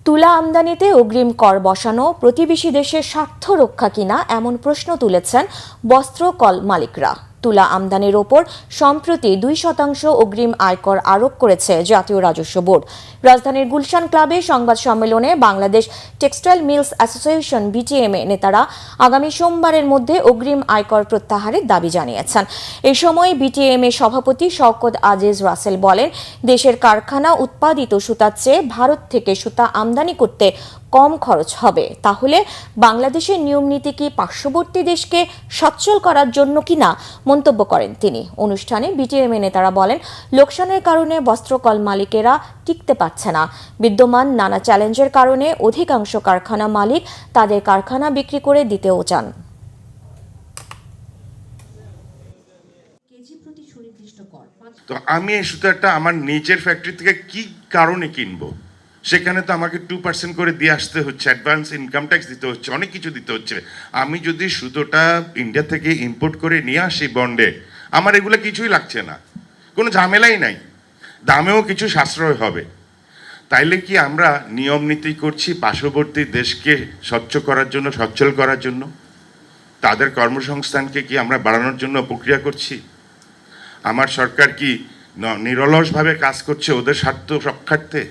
তুলা আমদানিতে অগ্রিম কর বসানো প্রতিবেশী দেশের স্বার্থ রক্ষা কিনা এমন প্রশ্ন তুলেছেন বস্ত্র কল মালিকরা। তুলা আমদানির ওপর সম্প্রতি 2% অগ্রিম আয়কর আরোপ করেছে জাতীয় রাজস্ব বোর্ড। রাজধানীর গুলশান ক্লাবে সংবাদ সম্মেলনে Bangladesh textile mills association BTMA নেতারা আগামী সোমবারের মধ্যে অগ্রিম আয়কর প্রত্যাহারের দাবি জানিয়েছেন। এই সময় বিটিএমএ সভাপতি শওকত আজিজ রাসেল বলেন, দেশের কারখানা উৎপাদিত সুতার চেয়ে ভারত থেকে সুতা আমদানি করতে কম খরচ হবে। তাহলে বাংলাদেশের নিয়ম নীতি কি পার্শ্ববর্তী দেশকে সচ্ছল করার জন্য কিনা মন্তব্য করেন তিনি। অনুষ্ঠানে বিটিএমএ নেতারা বলেন, লোকসানের কারণে বস্ত্রকল মালিকেরা টিকতে পারছে না। বিদ্যমান নানা চ্যালেঞ্জের কারণে অধিকাংশ কারখানা মালিক তাদের কারখানা বিক্রি করে দিতেও চান। তো আমি এই সুতাটা আমার নিজের ফ্যাক্টরি থেকে কি কারণে কিনবো? সেখানে তো আমাকে 2% করে দিয়ে আসতে হচ্ছে, অ্যাডভান্স ইনকাম ট্যাক্স দিতে হচ্ছে, অনেক কিছু দিতে হচ্ছে। আমি যদি সুতোটা ইন্ডিয়া থেকে ইম্পোর্ট করে নিয়ে আসি বন্ডে, আমার এগুলো কিছুই লাগছে না, কোনো ঝামেলাই নাই, দামেও কিছু সাশ্রয় হবে। তাইলে কি আমরা নিয়ম নীতি করছি পার্শ্ববর্তী দেশকে স্বচ্ছ করার জন্য, সচ্ছল করার জন্য? তাদের কর্মসংস্থানকে কি আমরা বাড়ানোর জন্য প্রক্রিয়া করছি? আমার সরকার কি নিরলসভাবে কাজ করছে ওদের স্বার্থ রক্ষার্থে?